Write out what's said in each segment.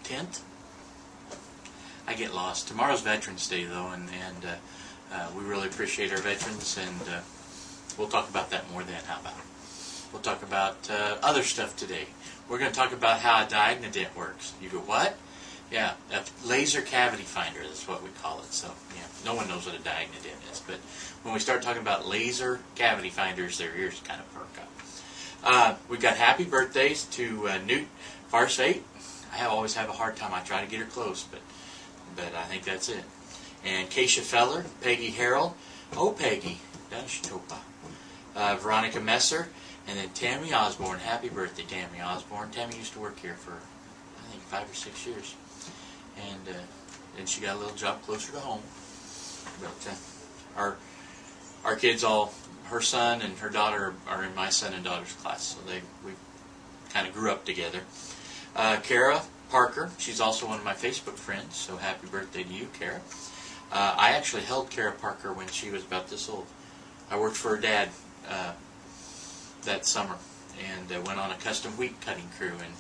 10th. I get lost. Tomorrow's Veterans Day, though, and we really appreciate our veterans, and we'll talk about that more then. How about it? We'll talk about other stuff today. We're going to talk about how a diagnodent works. You go, what? Yeah, a laser cavity finder, that's what we call it. So, yeah, no one knows what a diagnodent is, but when we start talking about laser cavity finders, their ears kind of perk up. We've got happy birthdays to Knut Farstvedt. I always have a hard time. I try to get her close, but I think that's it. And Kaycia Feller, Peggy Harreld, oh Peggy, Veronica Messer, and then Tamara Osborn. Happy birthday, Tamara Osborn. Tammy used to work here for, I think, 5 or 6 years. And then she got a little job closer to home. But our kids all, her son and her daughter are in my son and daughter's class, so we kind of grew up together. Kara Parker, she's also one of my Facebook friends, so happy birthday to you, Kara. I actually held Kara Parker when she was about this old. I worked for her dad that summer and went on a custom wheat cutting crew, and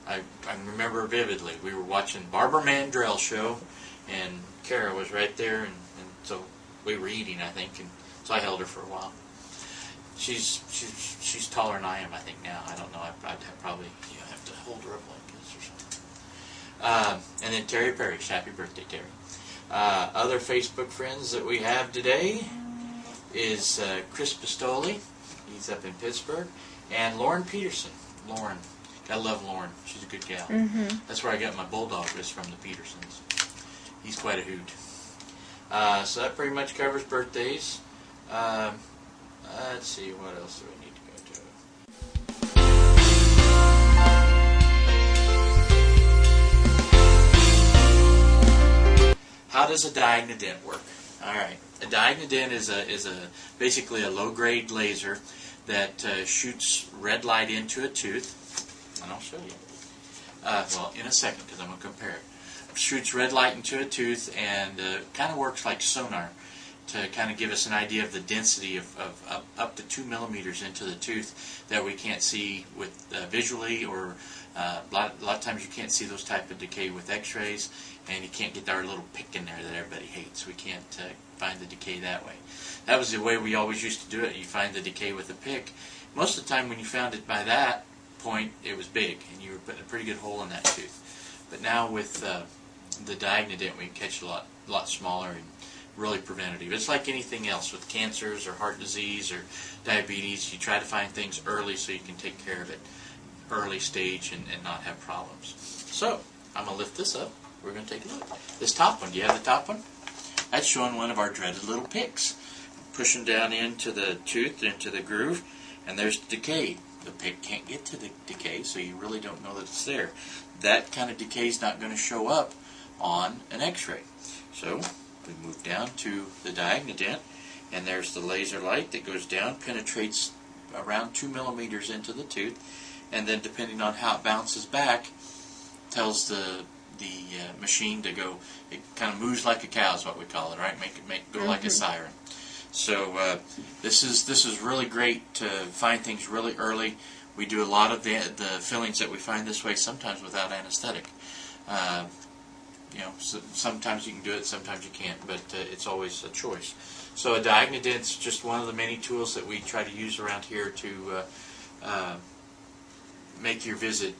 I remember vividly, we were watching Barbara Mandrell show, and Kara was right there, and so we were eating, I think, and so I held her for a while. She's taller than I am, I think, now. I don't know. I'd probably have to hold her up like this or something. And then Terry Parrish. Happy birthday, Terry. Other Facebook friends that we have today is Chris Pistoli. He's up in Pittsburgh. And Lauren Peterson. Lauren. I love Lauren. She's a good gal. That's where I got my bulldog, was from the Petersons. He's quite a hoot. So that pretty much covers birthdays. Let's see, what else do we need to go to? How does a diagnodent work? All right, a diagnodent is basically a low-grade laser that shoots red light into a tooth, and I'll show you. Well, in a second, because I'm going to compare it. Shoots red light into a tooth and kind of works like sonar to kind of give us an idea of the density of up to 2 millimeters into the tooth that we can't see with visually, or a lot of times you can't see those type of decay with x-rays, and you can't get our little pick in there that everybody hates. We can't find the decay that way. That was the way we always used to do it. You find the decay with a pick. Most of the time when you found it by that point, it was big, and you were putting a pretty good hole in that tooth. But now with the diagnodent, we can catch a lot smaller and really preventative. It's like anything else with cancers or heart disease or diabetes. You try to find things early so you can take care of it early stage and not have problems. So I'm going to lift this up. We're going to take a look. This top one, do you have the top one? That's showing one of our dreaded little picks. Pushing down into the tooth, into the groove, and there's decay. The pick can't get to the decay, so you really don't know that it's there. That kind of decay is not going to show up on an x-ray. So we move down to the diagnodent, and there's the laser light that goes down, penetrates around 2 millimeters into the tooth, and then depending on how it bounces back, tells the machine to go. It kind of moves like a cow is what we call it, right? Make it go like a siren. So this is really great to find things really early. We do a lot of the fillings that we find this way, sometimes without anesthetic. So sometimes you can do it, sometimes you can't, but it's always a choice. So a diagnodent's just one of the many tools that we try to use around here to make your visit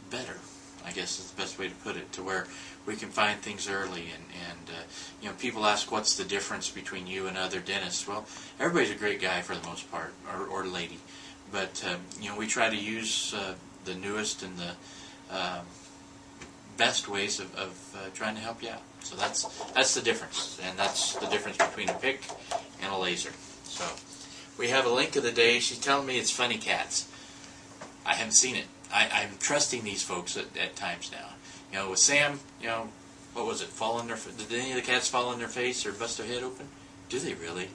better, I guess is the best way to put it, to where we can find things early. And people ask what's the difference between you and other dentists. Well, everybody's a great guy for the most part, or lady, but we try to use the newest and the best ways of trying to help you out. So that's the difference, and that's the difference between a pick and a laser. So we have a link of the day. She's telling me it's Funny Cats. I haven't seen it. I'm trusting these folks at times now. With Sam, what was it? Did any of the cats fall on their face or bust their head open? Do they really?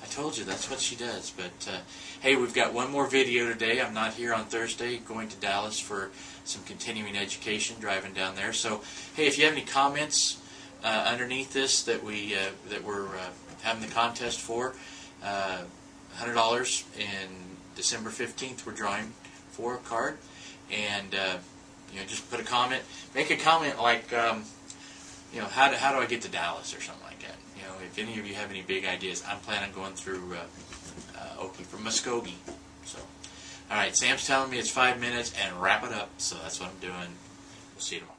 I told you that's what she does. But hey, we've got one more video today. I'm not here on Thursday. Going to Dallas for some continuing education, driving down there. So hey, if you have any comments underneath this that we're having the contest for, $100 in December 15th. We're drawing for a card, and just put a comment. Make a comment like, how do I get to Dallas or something like that. If any of you have any big ideas, I'm planning on going through Oakley from Muskogee. So, all right, Sam's telling me it's 5 minutes and wrap it up. So that's what I'm doing. We'll see you tomorrow.